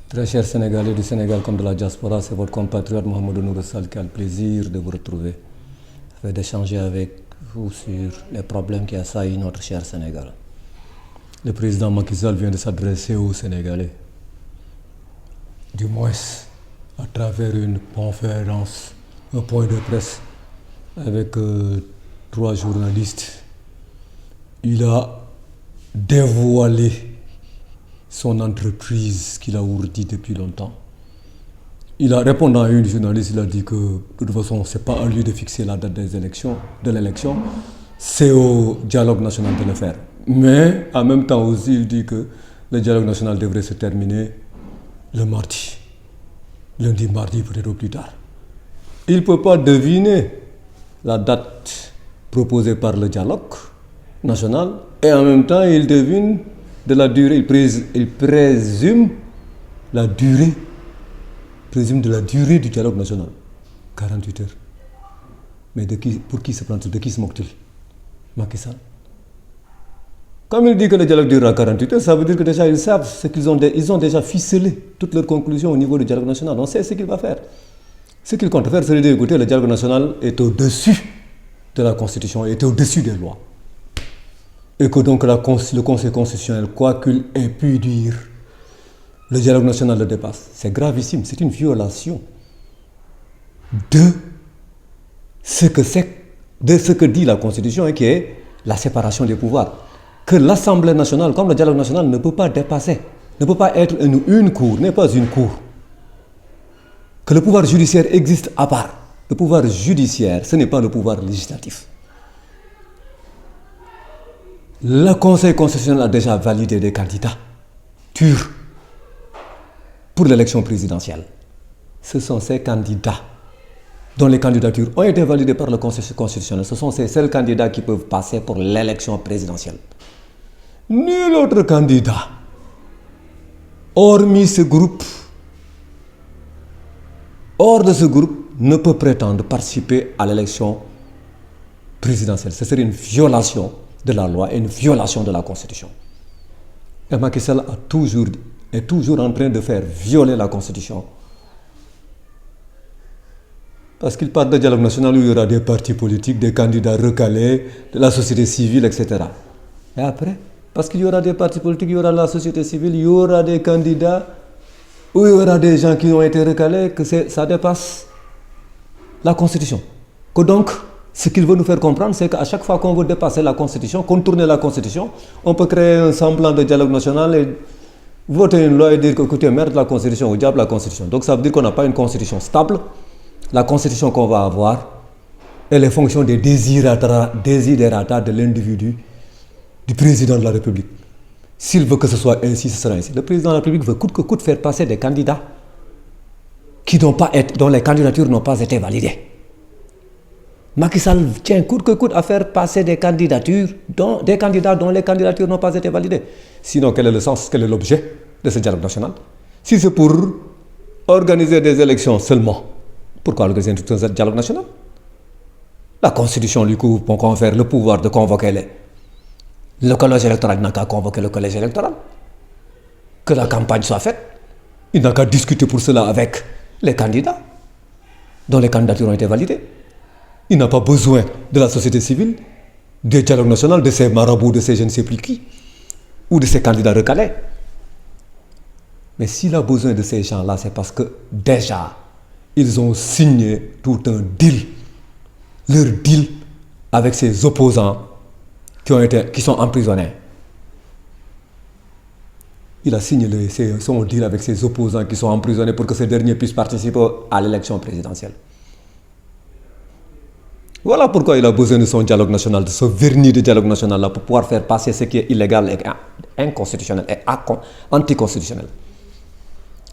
Très chers Sénégalais du Sénégal comme de la diaspora, c'est votre compatriote Mohamed Nouroussal qui a le plaisir de vous retrouver afin d'échanger avec vous sur les problèmes qui assaillent notre cher Sénégal. Le président Macky Sall vient de s'adresser aux Sénégalais, du moins à travers une conférence, un point de presse avec 3 journalistes. Il a dévoilé son entreprise qu'il a ourdie depuis longtemps. Répondant à une journaliste, il a dit que de toute façon, ce n'est pas à lui de fixer la date de l'élection, c'est au dialogue national de le faire. Mais en même temps aussi, il dit que le dialogue national devrait se terminer le mardi. Lundi, mardi, peut-être au plus tard. Il ne peut pas deviner la date proposée par le dialogue national et en même temps, il devine de la durée, il présume de la durée du dialogue national. 48 heures. Mais pour qui se prend-il? De qui se moque-t-il? Macky Sall. Comme il dit que le dialogue durera 48 heures, ça veut dire que déjà ils savent ce qu'ils ont, ils ont déjà ficelé toutes leurs conclusions au niveau du dialogue national. On sait ce qu'il va faire. Ce qu'il compte faire, c'est de dire, écoutez, le dialogue national est au-dessus de la Constitution, est au-dessus des lois. Et que donc le Conseil constitutionnel, quoi qu'il ait pu dire, le dialogue national le dépasse. C'est gravissime, c'est une violation de ce que dit la Constitution et qui est la séparation des pouvoirs. Que l'Assemblée nationale, comme le dialogue national, ne peut pas dépasser, ne peut pas être une cour, n'est pas une cour. Que le pouvoir judiciaire existe à part. Le pouvoir judiciaire, ce n'est pas le pouvoir législatif. Le Conseil constitutionnel a déjà validé des candidatures pour l'élection présidentielle. Ce sont ces candidats dont les candidatures ont été validées par le Conseil constitutionnel. Ce sont ces seuls candidats qui peuvent passer pour l'élection présidentielle. Nul autre candidat, hormis ce groupe, hors de ce groupe, ne peut prétendre participer à l'élection présidentielle. Ce serait une violation de la loi et une violation de la Constitution. Et Macky Sall est toujours en train de faire violer la Constitution. Parce qu'il parle de dialogue national où il y aura des partis politiques, des candidats recalés, de la société civile, etc. Et après, parce qu'il y aura des partis politiques, il y aura la société civile, il y aura des candidats, où il y aura des gens qui ont été recalés, que ça dépasse la Constitution. Que donc, ce qu'il veut nous faire comprendre, c'est qu'à chaque fois qu'on veut dépasser la Constitution, contourner la Constitution, on peut créer un semblant de dialogue national et voter une loi et dire que, écoutez, merde la Constitution, au diable la Constitution. Donc ça veut dire qu'on n'a pas une Constitution stable. La Constitution qu'on va avoir, elle est fonction des desiderata de l'individu, du président de la République. S'il veut que ce soit ainsi, ce sera ainsi. Le président de la République veut coûte que coûte faire passer des candidats dont les candidatures n'ont pas été validées. Macky Sall tient coûte que coûte à faire passer des candidats dont les candidatures n'ont pas été validées. Sinon, quel est le sens, quel est l'objet de ce dialogue national? Si c'est pour organiser des élections seulement, pourquoi organiser un dialogue national? La Constitution lui confère le pouvoir de convoquer le collège électoral. Il n'a qu'à convoquer le collège électoral. Que la campagne soit faite. Il n'a qu'à discuter pour cela avec les candidats dont les candidatures ont été validées. Il n'a pas besoin de la société civile, du dialogue national, de ces marabouts, de ces je ne sais plus qui, ou de ces candidats recalés. Mais s'il a besoin de ces gens-là, c'est parce que déjà, ils ont signé tout un deal. Leur deal avec ses opposants qui sont emprisonnés. Il a signé son deal avec ses opposants qui sont emprisonnés pour que ces derniers puissent participer à l'élection présidentielle. Voilà pourquoi il a besoin de son dialogue national, de ce vernis de dialogue national là pour pouvoir faire passer ce qui est illégal et inconstitutionnel et anticonstitutionnel.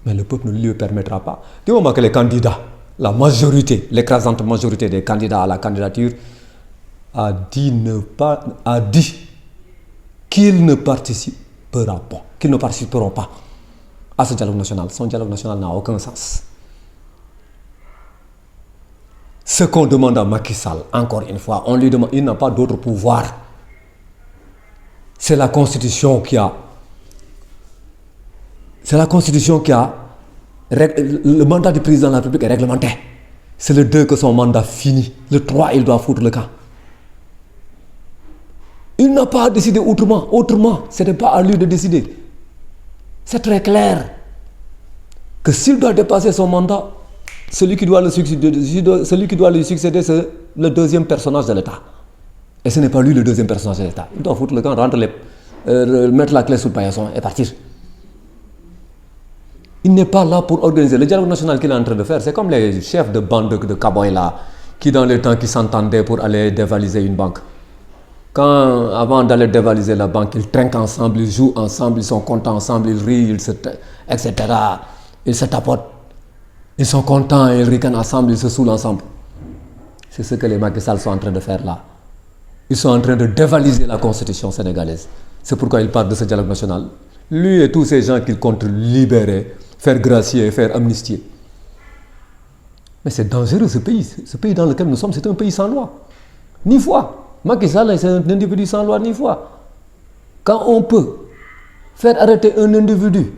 Mais le peuple ne lui permettra pas. Du moment que les candidats, la majorité, l'écrasante majorité des candidats à la candidature a dit qu'ils ne participeront pas à ce dialogue national. Son dialogue national n'a aucun sens. Ce qu'on demande à Macky Sall, encore une fois, on lui demande, il n'a pas d'autre pouvoir. C'est la Constitution qui a C'est la Constitution qui a... Le mandat du président de la République est réglementé. C'est le 2 que son mandat finit. Le 3, il doit foutre le camp. Il n'a pas décidé autrement. Ce n'est pas à lui de décider. C'est très clair que s'il doit dépasser son mandat, celui qui doit lui succéder, c'est le deuxième personnage de l'État. Et ce n'est pas lui le deuxième personnage de l'État. Il doit foutre le camp, mettre la clé sous le paillasson et partir. Il n'est pas là pour organiser. Le dialogue national qu'il est en train de faire, c'est comme les chefs de bande de cowboys là, qui dans les temps qui s'entendaient pour aller dévaliser une banque. Avant d'aller dévaliser la banque, ils trinquent ensemble, ils jouent ensemble, ils sont contents ensemble, ils rient, etc. Ils se tapotent. Ils sont contents, ils ricanent ensemble, ils se saoulent ensemble. C'est ce que les Macky Sall sont en train de faire là. Ils sont en train de dévaliser la constitution sénégalaise. C'est pourquoi ils parlent de ce dialogue national. Lui et tous ces gens qu'il compte libérer, faire gracier, faire amnistier. Mais c'est dangereux ce pays. Ce pays dans lequel nous sommes, c'est un pays sans loi. Ni foi. Macky Sall, c'est un individu sans loi ni foi. Quand on peut faire arrêter un individu,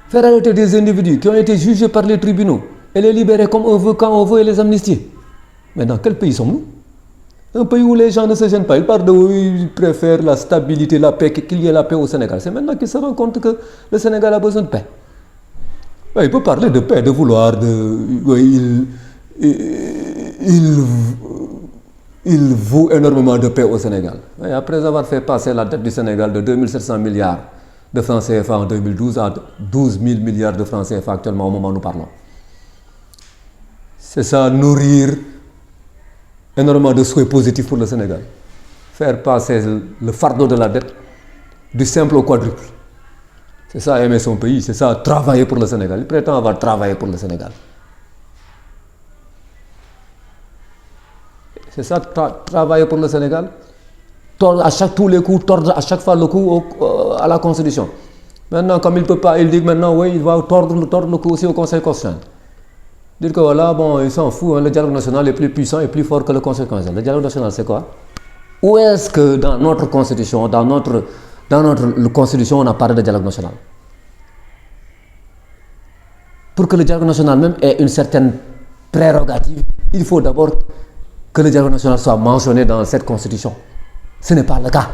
faire arrêter des individus qui ont été jugés par les tribunaux et les libérer comme on veut, quand on veut et les amnistier. Mais dans quel pays sommes-nous? Un pays où les gens ne se gênent pas. Ils parlent ils préfèrent la stabilité, la paix, qu'il y ait la paix au Sénégal. C'est maintenant qu'ils se rendent compte que le Sénégal a besoin de paix. Il peut parler de paix, de vouloir, il vaut énormément de paix au Sénégal. Et après avoir fait passer la dette du Sénégal de 2700 milliards de francs CFA en 2012 à 12 000 milliards de francs CFA actuellement au moment où nous parlons. C'est ça, nourrir énormément de souhaits positifs pour le Sénégal. Faire passer le fardeau de la dette du simple au quadruple. C'est ça, aimer son pays, c'est ça, travailler pour le Sénégal. Il prétend avoir travaillé pour le Sénégal. C'est ça, travailler pour le Sénégal. Tordre tous les coups, tordre à chaque fois le coup à la Constitution. Maintenant, comme il ne peut pas, il dit que maintenant, oui, il va tordre le coup aussi au Conseil constitutionnel. Dire que voilà, bon, il s'en fout, hein, le dialogue national est plus puissant et plus fort que le Conseil constitutionnel. Le dialogue national, c'est quoi? Où est-ce que dans notre Constitution, dans notre Constitution, on a parlé de dialogue national? Pour que le dialogue national même ait une certaine prérogative, il faut d'abord que le dialogue national soit mentionné dans cette Constitution. Ce n'est pas le cas.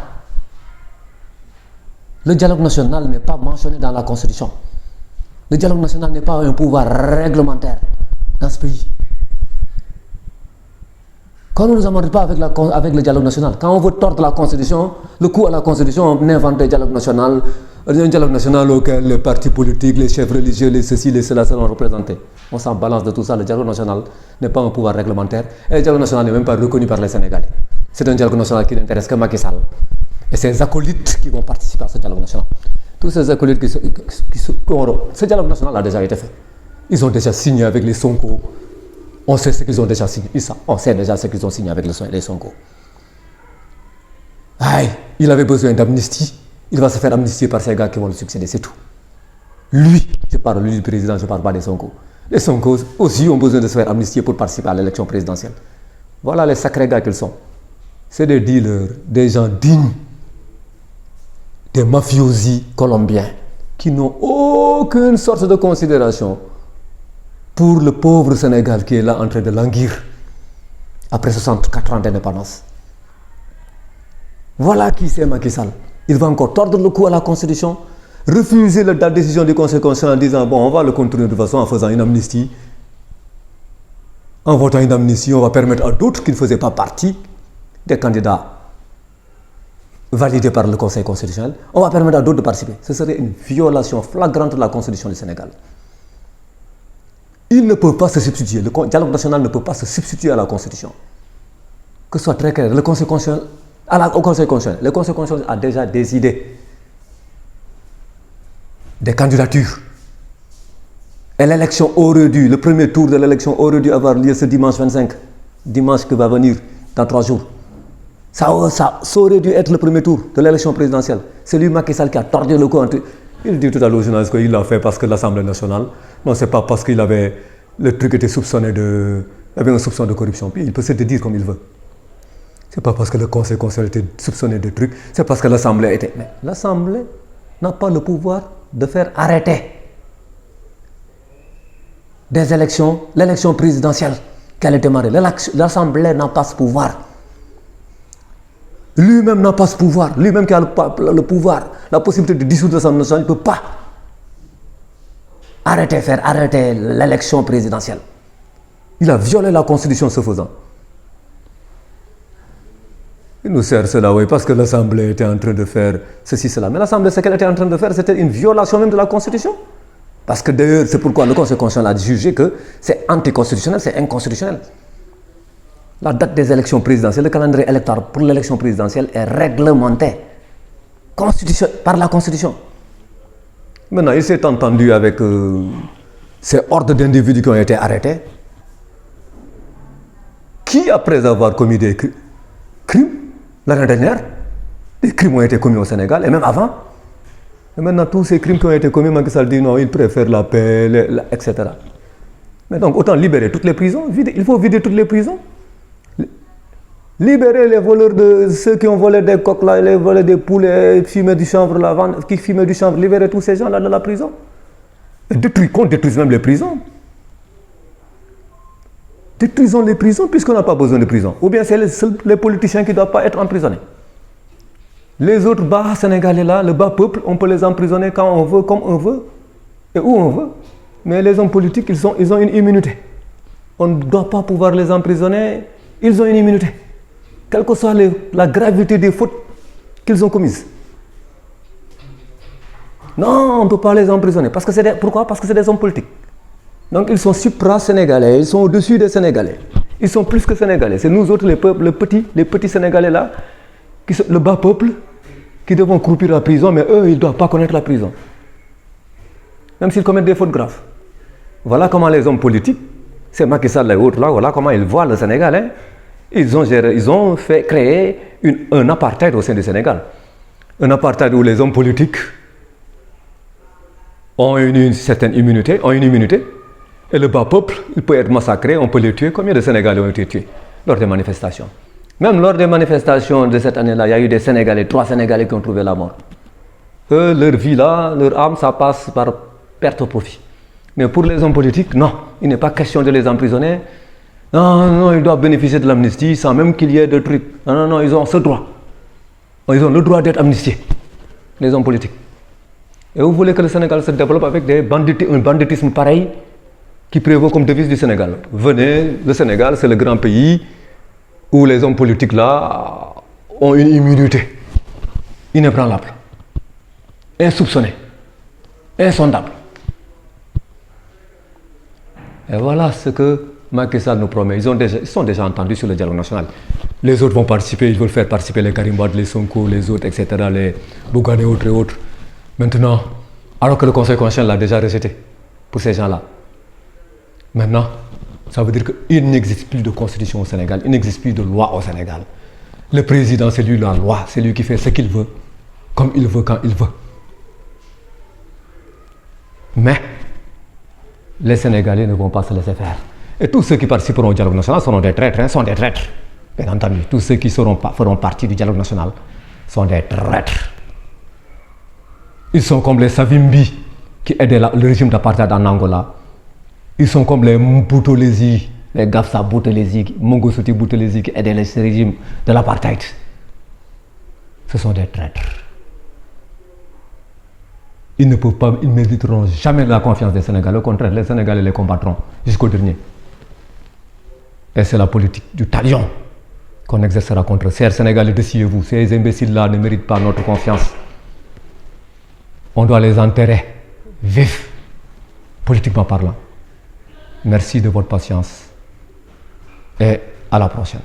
Le dialogue national n'est pas mentionné dans la Constitution. Le dialogue national n'est pas un pouvoir réglementaire dans ce pays. Quand on ne nous amène pas avec le dialogue national, quand on veut tordre la Constitution, le coup à la Constitution, on invente un dialogue national auquel les partis politiques, les chefs religieux, les ceci, les cela seront représentés. On s'en balance de tout ça. Le dialogue national n'est pas un pouvoir réglementaire et le dialogue national n'est même pas reconnu par les Sénégalais. C'est un dialogue national qui n'intéresse que Macky Sall et ses acolytes qui vont participer à ce dialogue national. Tous ces acolytes ce dialogue national a déjà été fait. Ils ont déjà signé avec les Sonko. On sait ce qu'ils ont déjà signé. On sait déjà ce qu'ils ont signé avec les Sonko. Aïe, il avait besoin d'amnistie. Il va se faire amnistier par ces gars qui vont le succéder, c'est tout. Lui, je parle lui du président, je ne parle pas des Sonko. Les Sonko aussi ont besoin de se faire amnistier pour participer à l'élection présidentielle. Voilà les sacrés gars qu'ils sont. C'est des dealers, des gens dignes, des mafiosi colombiens qui n'ont aucune sorte de considération pour le pauvre Sénégal qui est là en train de languir après 64 ans d'indépendance. Voilà qui c'est Macky Sall. Il va encore tordre le cou à la Constitution, refuser la décision du Conseil constitutionnel en disant bon, on va le contourner de toute façon en faisant une amnistie. En votant une amnistie, on va permettre à d'autres qui ne faisaient pas partie des candidats validés par le Conseil constitutionnel, on va permettre à d'autres de participer. Ce serait une violation flagrante de la Constitution du Sénégal. Il ne peut pas se substituer, le dialogue national ne peut pas se substituer à la Constitution. Que ce soit très clair, le Conseil constitutionnel, au Conseil constitutionnel, le Conseil constitutionnel a déjà décidé des candidatures. Et l'élection aurait dû, le premier tour de l'élection aurait dû avoir lieu ce dimanche 25, dimanche qui va venir dans 3 jours. Ça aurait dû être le premier tour de l'élection présidentielle. C'est lui, Macky Sall, qui a tordu le cou. Il dit tout à l'heure aux journalistes qu'il l'a fait parce que l'Assemblée nationale, non, c'est pas parce qu'il avait, le truc était soupçonné il avait un soupçon de corruption. Puis il peut se dire comme il veut. C'est pas parce que le Conseil constitutionnel était soupçonné de trucs, c'est parce que l'Assemblée était. Mais l'Assemblée n'a pas le pouvoir de faire arrêter des élections, l'élection présidentielle qui allait démarrer. L'Assemblée n'a pas ce pouvoir. Lui-même n'a pas ce pouvoir. Lui-même qui a le pouvoir, la possibilité de dissoudre l'Assemblée nationale, il ne peut pas faire arrêter l'élection présidentielle. Il a violé la Constitution ce faisant. Il nous sert cela, oui, parce que l'Assemblée était en train de faire ceci, cela. Mais l'Assemblée, ce qu'elle était en train de faire, c'était une violation même de la Constitution. Parce que d'ailleurs, c'est pourquoi le Conseil constitutionnel a jugé que c'est anticonstitutionnel, c'est inconstitutionnel. La date des élections présidentielles, le calendrier électoral pour l'élection présidentielle est réglementé par la Constitution. Maintenant, il s'est entendu avec ces hordes d'individus qui ont été arrêtés, qui, après avoir commis des crimes, l'année dernière, des crimes ont été commis au Sénégal, et même avant. Et maintenant, tous ces crimes qui ont été commis, Macky Sall dit non, il préfère la paix, etc. Mais donc, autant libérer toutes les prisons, il faut vider toutes les prisons. Libérer les voleurs de ceux qui ont volé des coques là, les volés des poulets, fumé du chanvre là, qui fumaient du chanvre, libérer tous ces gens là de la prison. Et qu'on détruise même les prisons. Détruisons les prisons puisqu'on n'a pas besoin de prison. Ou bien c'est les politiciens qui ne doivent pas être emprisonnés. Les autres bas sénégalais là, le bas peuple, on peut les emprisonner quand on veut, comme on veut, et où on veut. Mais les hommes politiques, ils ont une immunité. On ne doit pas pouvoir les emprisonner, ils ont une immunité. Quelle que soit la gravité des fautes qu'ils ont commises. Non, on ne peut pas les emprisonner. Pourquoi? Parce que c'est des hommes politiques. Donc ils sont supra-sénégalais, ils sont au-dessus des Sénégalais. Ils sont plus que Sénégalais. C'est nous autres, les petits Sénégalais là, le bas peuple, qui devons croupir la prison, mais eux, ils ne doivent pas connaître la prison. Même s'ils commettent des fautes graves. Voilà comment les hommes politiques, c'est Macky Sall et autres là, voilà comment ils voient le Sénégal. Hein. Ils ont créé un apartheid au sein du Sénégal. Un apartheid où les hommes politiques ont une certaine immunité, et le bas peuple, il peut être massacré, on peut les tuer. Combien de Sénégalais ont été tués lors des manifestations? Même lors des manifestations de cette année-là, il y a eu des Sénégalais, 3 Sénégalais qui ont trouvé la mort. Leur vie là, leur âme, ça passe par perte au profit. Mais pour les hommes politiques, non, il n'est pas question de les emprisonner. Non, ils doivent bénéficier de l'amnistie sans même qu'il y ait de trucs. Non, ils ont ce droit. Ils ont le droit d'être amnistiés, les hommes politiques. Et vous voulez que le Sénégal se développe avec un banditisme pareil qui prévaut comme devise du Sénégal. Venez, le Sénégal, c'est le grand pays où les hommes politiques là ont une immunité inébranlable, insoupçonnée, insondable. Et voilà ce que Macky Sall nous promet. Ils sont déjà entendus sur le dialogue national. Les autres vont participer, ils veulent faire participer les Karim Wade, les Sonko, les autres, etc., les Bougane et autres. Maintenant, alors que le Conseil constitutionnel l'a déjà rejeté pour ces gens-là, maintenant, ça veut dire qu'il n'existe plus de constitution au Sénégal, il n'existe plus de loi au Sénégal. Le président, c'est lui la loi, c'est lui qui fait ce qu'il veut, comme il veut, quand il veut. Mais les Sénégalais ne vont pas se laisser faire. Et tous ceux qui participeront au dialogue national seront des traîtres, sont des traîtres. Bien entendu, tous ceux qui feront partie du dialogue national sont des traîtres. Ils sont comme les Savimbi qui aidaient le régime d'apartheid en Angola. Ils sont comme les Buthelezi, les Gafsa Buthelezi, Mongosouti Buthelezi qui aidaient le régime de l'apartheid. Ce sont des traîtres. Ils ne peuvent pas, ils ne mériteront jamais la confiance des Sénégalais. Au contraire, les Sénégalais les combattront jusqu'au dernier. Et c'est la politique du talion qu'on exercera contre eux. Chers Sénégalais, décidez-vous, ces imbéciles-là ne méritent pas notre confiance. On doit les enterrer vifs, politiquement parlant. Merci de votre patience et à la prochaine.